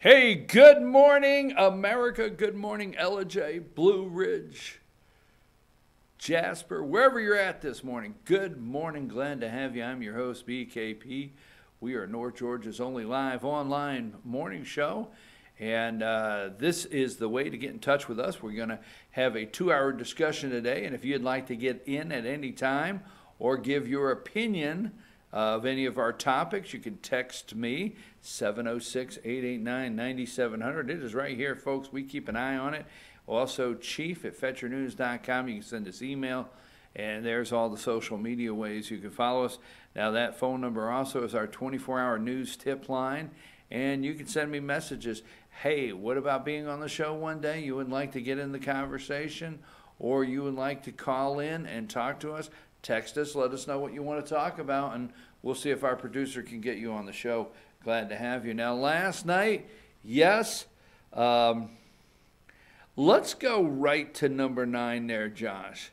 Hey, good morning, America. Good morning, LJ, Blue Ridge, Jasper, wherever you're at this morning. Good morning. Glad to have you. I'm your host, BKP. We are North Georgia's only live online morning show. And this is the way to get in touch with us. We're going to have a 2-hour discussion today. And if you'd like to get in at any time or give your opinion of any of our topics, you can text me, 706-889-9700. It is right here, folks. We keep an eye on it. Also, chief@fetchernews.com. You can send us email, and there's all the social media ways you can follow us. Now, that phone number also is our 24-hour news tip line, and you can send me messages. Hey, what about being on the show one day? You would like to get in the conversation, or you would like to call in and talk to us? Text us, let us know what you want to talk about, and we'll see if our producer can get you on the show. Glad to have you. Now, last night, yes, let's go right to number 9 there, Josh.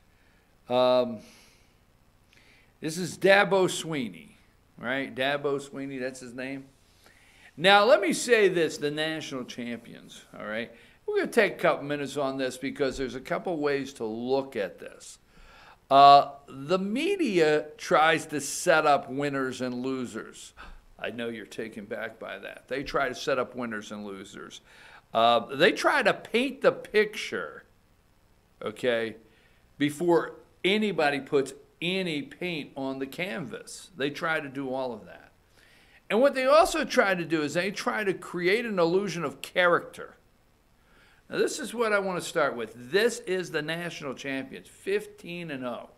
This is Dabo Swinney, right? Dabo Swinney, that's his name. Now, let me say this, the national champions, all right? We're going to take a couple minutes on this because there's a couple ways to look at this. The media tries to set up winners and losers. I know you're taken back by that. They try to set up winners and losers. They try to paint the picture, okay, before anybody puts any paint on the canvas. They try to do all of that. And what they also try to do is they try to create an illusion of character. Now, this is what I want to start with. This is the national champions, 15-0.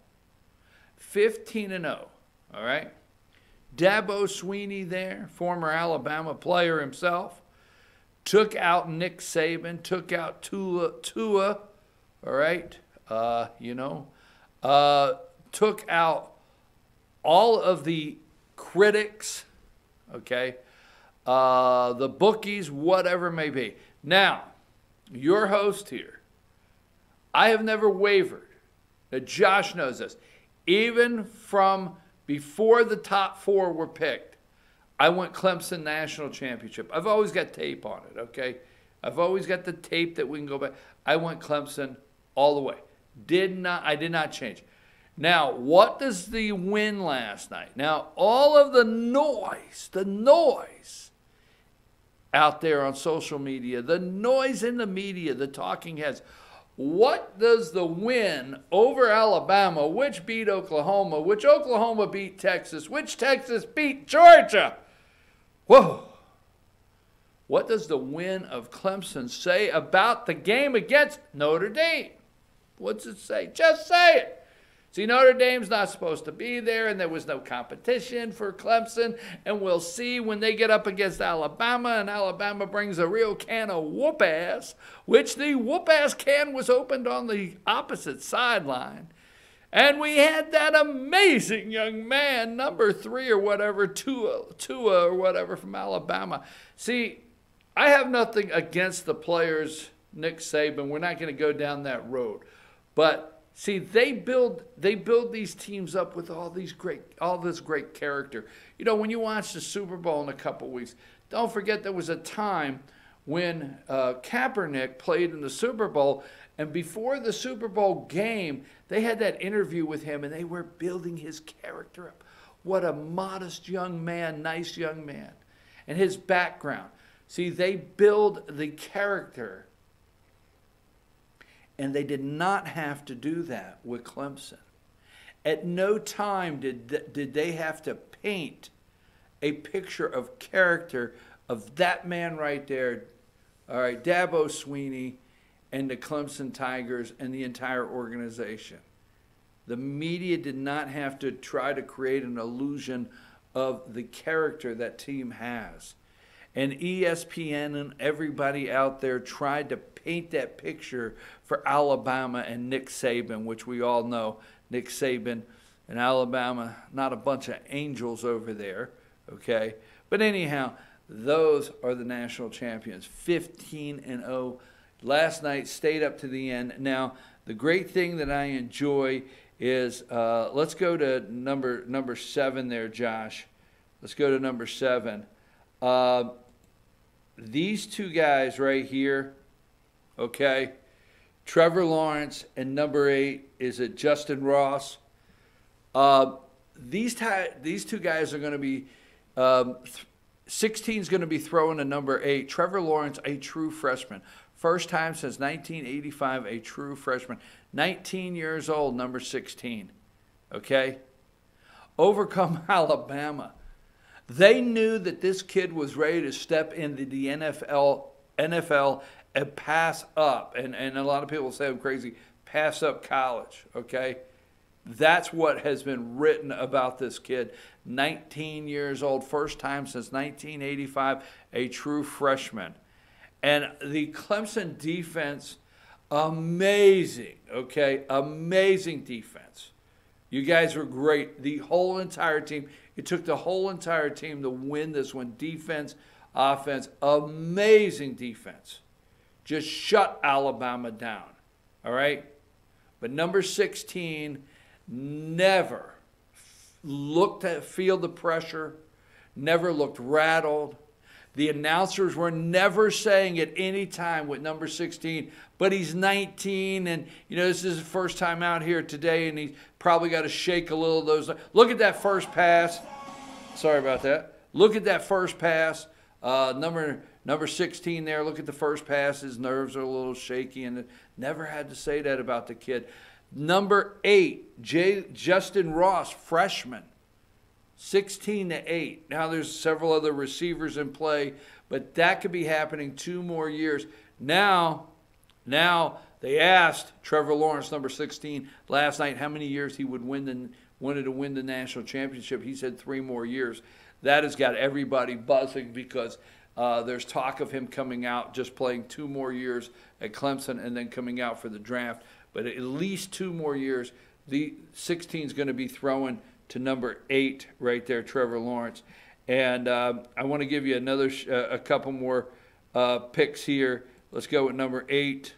15-0, all right? Dabo Swinney there, former Alabama player himself, took out Nick Saban, took out Tua, all right? Took out all of the critics, okay? The bookies, whatever it may be. Now, your host here, I have never wavered. Now, Josh knows this. Even from before the top 4 were picked, I went Clemson national championship. I've always got tape on it, okay? I've always got the tape that we can go back. I went Clemson all the way. I did not change. Now, what does the win last night? Now, all of the noise out there on social media, the noise in the media, the talking heads. What does the win over Alabama, which beat Oklahoma, which Oklahoma beat Texas, which Texas beat Georgia? Whoa. What does the win of Clemson say about the game against Notre Dame? What's it say? Just say it. See, Notre Dame's not supposed to be there, and there was no competition for Clemson, and we'll see when they get up against Alabama, and Alabama brings a real can of whoop-ass, which the whoop-ass can was opened on the opposite sideline. And we had that amazing young man, number 3 or whatever, Tua or whatever from Alabama. See, I have nothing against the players, Nick Saban. We're not going to go down that road. But see, they build these teams up with all this great character. You know, when you watch the Super Bowl in a couple weeks, don't forget there was a time when Kaepernick played in the Super Bowl, and before the Super Bowl game, they had that interview with him, and they were building his character up. What a modest young man, nice young man, and his background. See, they build the character. And they did not have to do that with Clemson. At no time did they have to paint a picture of character of that man right there, all right, Dabo Swinney and the Clemson Tigers and the entire organization. The media did not have to try to create an illusion of the character that team has. And ESPN and everybody out there tried to paint that picture for Alabama and Nick Saban, which we all know, Nick Saban and Alabama, not a bunch of angels over there, okay? But anyhow, those are the national champions, 15-0. Last night stayed up to the end. Now, the great thing that I enjoy is, let's go to number 7 there, Josh. Let's go to number 7. these two guys right here, okay, Trevor Lawrence and number 8, is it Justin Ross? These two guys are going to be, 16 is going to be throwing to number 8. Trevor Lawrence, a true freshman. First time since 1985, a true freshman. 19 years old, number 16. Okay? Overcome Alabama. They knew that this kid was ready to step into the NFL and pass up. And a lot of people say I'm crazy. Pass up college. Okay? That's what has been written about this kid. 19 years old, first time since 1985, a true freshman. And the Clemson defense, amazing, okay? Amazing defense. You guys were great. The whole entire team. It took the whole entire team to win this one. Defense, offense, amazing defense. Just shut Alabama down, all right? But number 16 never looked at, feel the pressure, never looked rattled. The announcers were never saying at any time with number 16, but he's 19 and, this is his first time out here today and he's probably got to shake a little of those. Look at that first pass. Sorry about that. Look at that first pass. Number 16 there, look at the first pass. His nerves are a little shaky and never had to say that about the kid. Number 8, Justin Ross, freshman. 16-8. Now there's several other receivers in play, but that could be happening 2 more years. Now they asked Trevor Lawrence, number 16, last night how many years he would wanted to win the national championship. He said 3 more years. That has got everybody buzzing because there's talk of him coming out, just playing 2 more years at Clemson and then coming out for the draft. But at least 2 more years. The 16 is going to be throwing to number 8 right there, Trevor Lawrence. And I want to give you a couple more picks here. Let's go with number 8.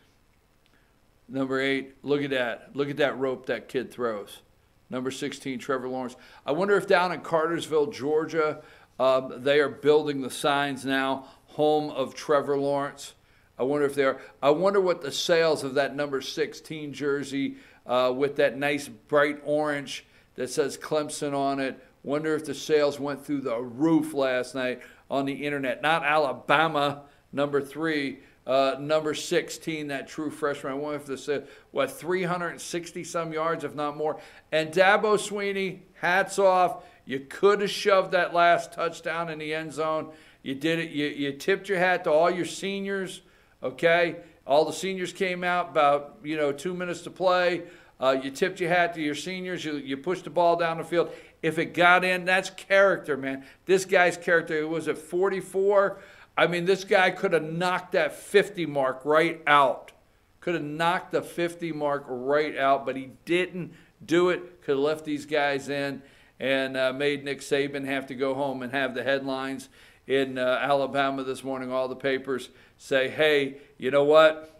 Number 8, look at that. Look at that rope that kid throws. Number 16, Trevor Lawrence. I wonder if down in Cartersville, Georgia, they are building the signs now, home of Trevor Lawrence. I wonder if they are. I wonder what the sales of that number 16 jersey with that nice bright orange that says Clemson on it. Wonder if the sales went through the roof last night on the internet. Not Alabama, number 3, number 16, that true freshman. I wonder if this said, 360-some yards, if not more. And Dabo Swinney, hats off. You could have shoved that last touchdown in the end zone. You did it. You tipped your hat to all your seniors, okay? All the seniors came out about, 2 minutes to play. You tipped your hat to your seniors. You pushed the ball down the field. If it got in, that's character, man. This guy's character, was it 44? I mean, this guy could have knocked that 50 mark right out. Could have knocked the 50 mark right out, but he didn't do it. Could have left these guys in and made Nick Saban have to go home and have the headlines in Alabama this morning. All the papers say, hey, you know what?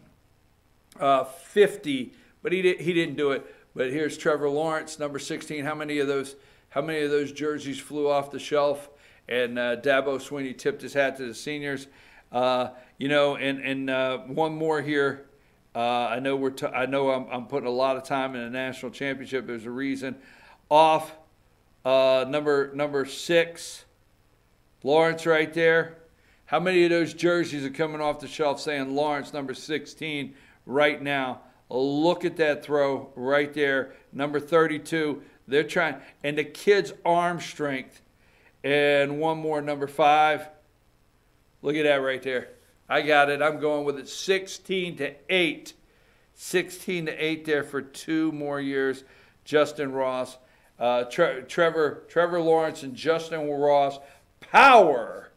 50. But he didn't do it. But here's Trevor Lawrence, number 16. How many of those jerseys flew off the shelf? And Dabo Swinney tipped his hat to the seniors. One more here. I know I'm putting a lot of time in a national championship. There's a reason. Off number 6, Lawrence right there. How many of those jerseys are coming off the shelf saying Lawrence, number 16, right now? Look at that throw right there. Number 32, they're trying. And the kid's arm strength. And one more, number 5. Look at that right there. I got it. I'm going with it. 16-8. 16-8 there for 2 more years. Justin Ross. Trevor Lawrence and Justin Ross power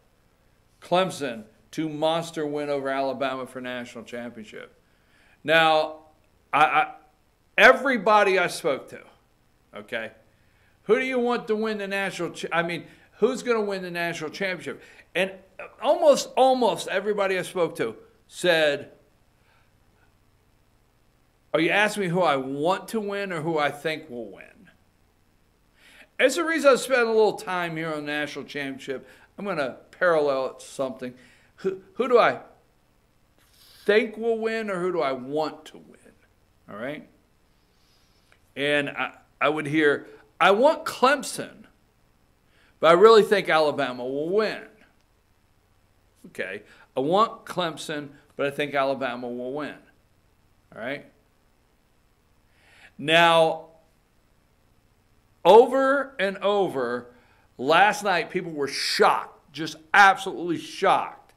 Clemson to monster win over Alabama for national championship. Now, everybody I spoke to, okay, who do you want to win the national? Who's going to win the national championship? And almost everybody I spoke to said, "Are you asking me who I want to win or who I think will win?" It's the reason I spent a little time here on the national championship. I'm going to parallel it to something. Who do I think will win, or who do I want to win? All right? And I would hear, I want Clemson, but I really think Alabama will win. Okay. I want Clemson, but I think Alabama will win. All right? Now, over and over, last night people were shocked, just absolutely shocked,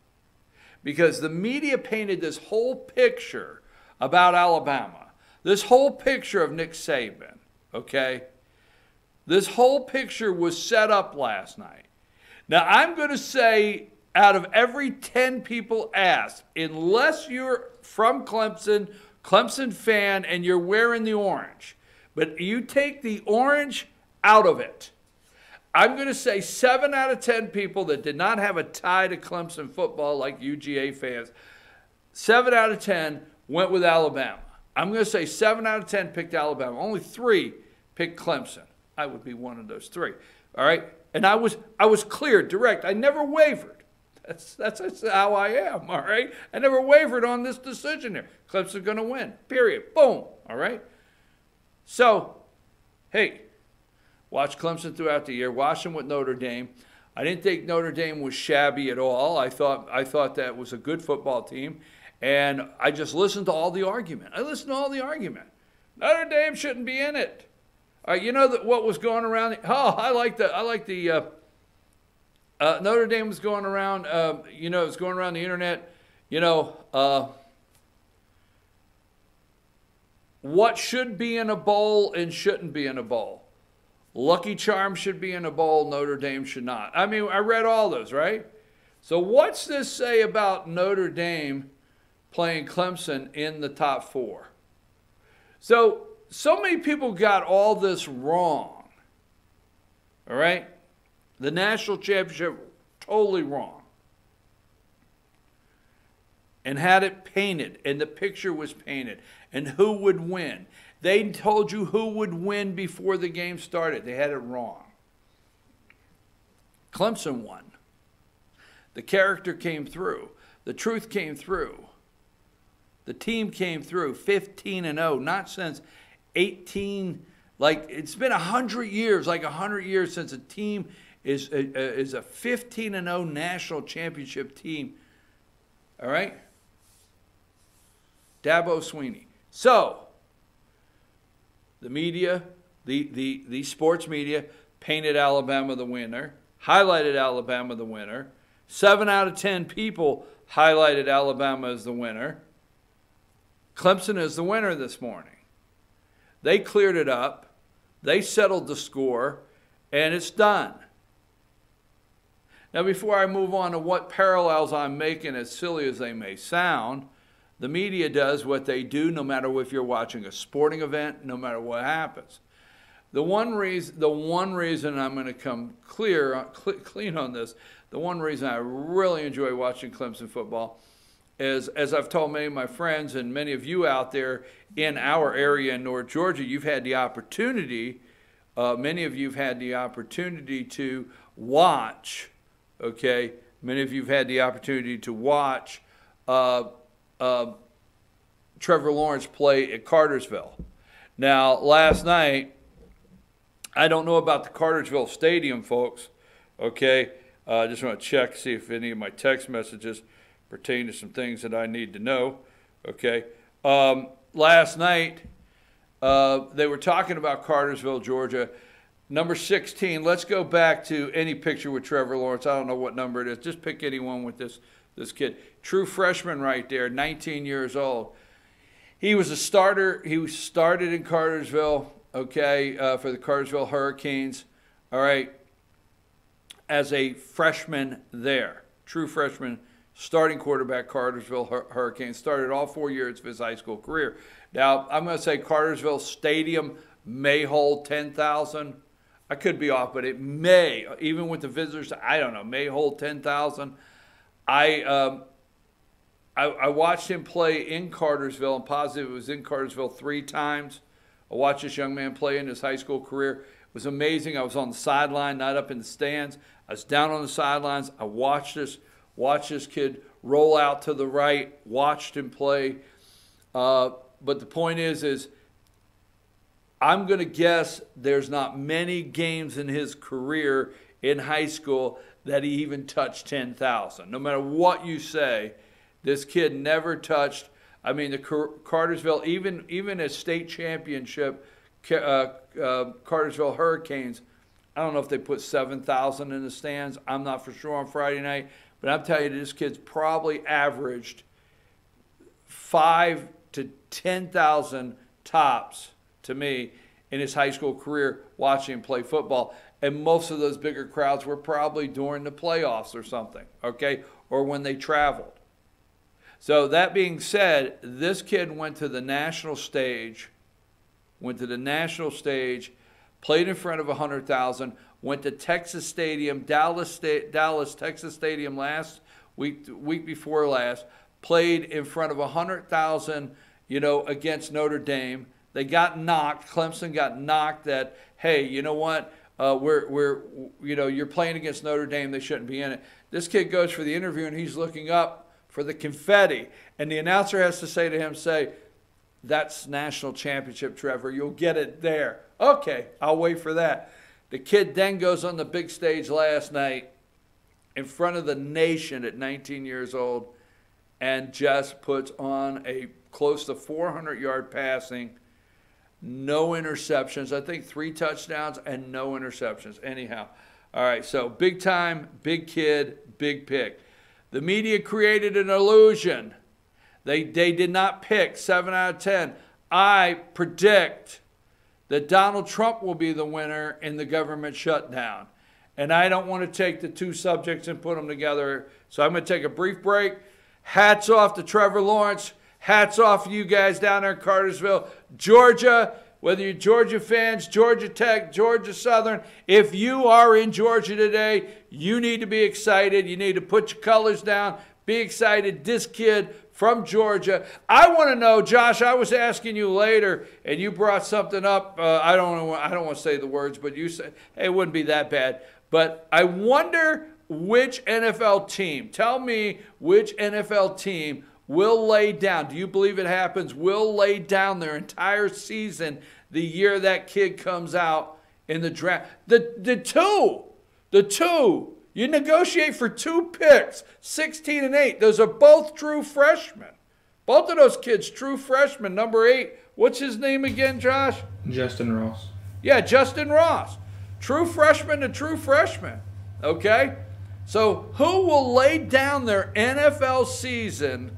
because the media painted this whole picture about Alabama, this whole picture of Nick Saban, okay? This whole picture was set up last night. Now, I'm going to say, out of every 10 people asked, unless you're from Clemson, Clemson fan, and you're wearing the orange, but you take the orange out of it, I'm going to say 7 out of 10 people that did not have a tie to Clemson football like UGA fans, 7 out of 10 went with Alabama. I'm going to say 7 out of 10 picked Alabama. Only 3 picked Clemson. I would be one of those 3. All right? And I was clear, direct. I never wavered. That's how I am, all right? I never wavered on this decision here. Clemson's going to win, period. Boom, all right? So, hey, watch Clemson throughout the year. Watch them with Notre Dame. I didn't think Notre Dame was shabby at all. I thought that was a good football team. And I just listened to all the argument. Notre Dame shouldn't be in it. You know what was going around? I like the Notre Dame was going around, it was going around the internet, what should be in a bowl and shouldn't be in a bowl. Lucky Charms should be in a bowl, Notre Dame should not. I mean, I read all those, right? So what's this say about Notre Dame playing Clemson in the top 4? So many people got all this wrong, all right? The national championship, totally wrong. And had it painted, and the picture was painted, and who would win. They told you who would win before the game started. They had it wrong. Clemson won. The character came through. The truth came through. The team came through 15-0, not since 18, like it's been 100 years, since a team is a 15-0 national championship team. All right? Dabo Swinney. So, the media, the sports media painted Alabama the winner, highlighted Alabama the winner. 7 out of 10 people highlighted Alabama as the winner. Clemson is the winner this morning. They cleared it up. They settled the score, and it's done. Now, before I move on to what parallels I'm making, as silly as they may sound, the media does what they do no matter if you're watching a sporting event, no matter what happens. The one reason I'm going to come clean on this, the one reason I really enjoy watching Clemson football is, as I've told many of my friends and many of you out there in our area in North Georgia, you've had the opportunity, many of you have had the opportunity to watch, okay? Many of you have had the opportunity to watch Trevor Lawrence play at Cartersville. Now, last night, I don't know about the Cartersville Stadium, folks, okay? I just want to check, see if any of my text messages pertain to some things that I need to know, okay? Last night, they were talking about Cartersville, Georgia. Number 16, let's go back to any picture with Trevor Lawrence. I don't know what number it is. Just pick anyone with this kid. True freshman right there, 19 years old. He was a starter. He started in Cartersville, okay, for the Cartersville Hurricanes, all right, as a freshman there. True freshman, starting quarterback, Cartersville Hurricanes. Started all 4 years of his high school career. Now, I'm going to say Cartersville Stadium may hold 10,000. I could be off, but it may, even with the visitors, I don't know, may hold 10,000. I watched him play in Cartersville. I'm positive it was in Cartersville 3 times. I watched this young man play in his high school career. It was amazing. I was on the sideline, not up in the stands. I was down on the sidelines. I watched watched this kid roll out to the right, watched him play. But the point is I'm going to guess there's not many games in his career in high school that he even touched 10,000. No matter what you say, this kid never touched. I mean, the Cartersville, even a state championship, Cartersville Hurricanes, I don't know if they put 7,000 in the stands. I'm not for sure on Friday night. But I'm telling you, this kid's probably averaged 5,000 to 10,000 tops to me in his high school career watching him play football. And most of those bigger crowds were probably during the playoffs or something, okay, or when they traveled. So that being said, this kid went to the national stage, played in front of 100,000, went to Texas Stadium, Dallas, Texas Stadium last week before last, played in front of 100,000, against Notre Dame. They got knocked. Clemson got knocked that, hey, you know what? You're playing against Notre Dame. They shouldn't be in it. This kid goes for the interview, and he's looking up for the confetti. And the announcer has to say to him, that's national championship, Trevor. You'll get it there. Okay, I'll wait for that. The kid then goes on the big stage last night in front of the nation at 19 years old and just puts on a close to 400-yard passing, no interceptions. I think 3 touchdowns and no interceptions. Anyhow, all right, so big time, big kid, big pick. The media created an illusion. They did not pick 7 out of 10. I predict that Donald Trump will be the winner in the government shutdown. And I don't want to take the two subjects and put them together. So I'm going to take a brief break. Hats off to Trevor Lawrence. Hats off to you guys down there in Cartersville, Georgia. Whether you're Georgia fans, Georgia Tech, Georgia Southern, if you are in Georgia today, you need to be excited. You need to put your colors down. Be excited. This kid from Georgia. I want to know, Josh, I was asking you later, and you brought something up. I don't want to say the words, but you said, hey, it wouldn't be that bad. But I wonder which NFL team, tell me which NFL team will lay down, do you believe it happens, will lay down their entire season the year that kid comes out in the draft. The two, you negotiate for 2 picks, 16 and 8. Those are both true freshmen. Both of those kids, true freshmen. Number 8, what's his name again, Josh? Justin Ross. Yeah, Justin Ross. True freshman to true freshman. Okay? So who will lay down their NFL season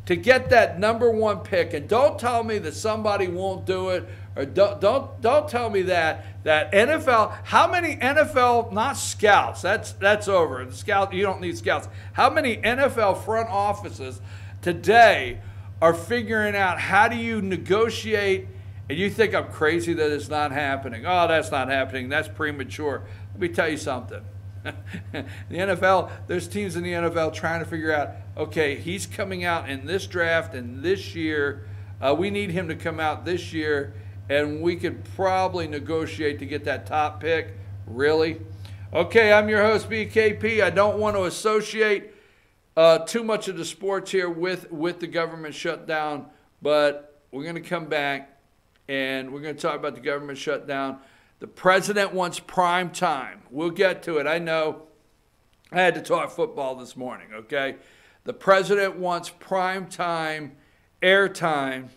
to get that number 1 pick? And don't tell me that somebody won't do it, or don't tell me that NFL, how many NFL, not scouts, that's over. The scout, you don't need scouts. How many NFL front offices today are figuring out how do you negotiate, and you think I'm crazy that it's not happening. Oh, that's not happening. That's premature. Let me tell you something. The NFL, there's teams in the NFL trying to figure out, okay, he's coming out in this draft and this year. We need him to come out this year, and we could probably negotiate to get that top pick. Really? Okay, I'm your host, BKP. I don't want to associate too much of the sports here with the government shutdown, but we're going to come back, and we're going to talk about the government shutdown. The president wants prime time. We'll get to it. I know I had to talk football this morning, okay? The president wants prime time, airtime.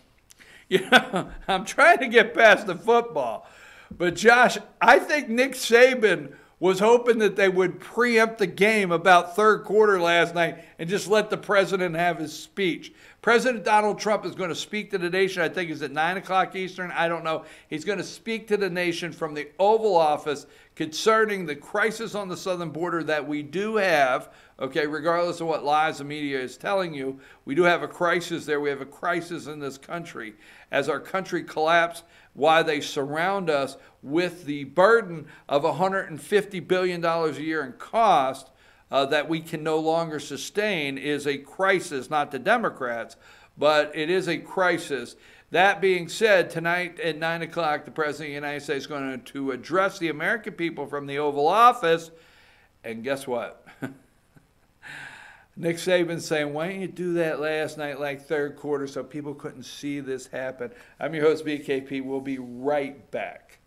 I'm trying to get past the football. But, Josh, I think Nick Saban was hoping that they would preempt the game about third quarter last night and just let the president have his speech. President Donald Trump is going to speak to the nation. I think it's at 9 o'clock Eastern. I don't know. He's going to speak to the nation from the Oval Office concerning the crisis on the southern border that we do have, okay, regardless of what lies the media is telling you. We do have a crisis there. We have a crisis in this country. As our country collapses, why they surround us with the burden of $150 billion a year in cost that we can no longer sustain is a crisis, not the Democrats, but it is a crisis. That being said, tonight at 9 o'clock, the President of the United States is going to address the American people from the Oval Office, and guess what? Nick Saban saying, why didn't you do that last night, like third quarter, so people couldn't see this happen? I'm your host, BKP. We'll be right back.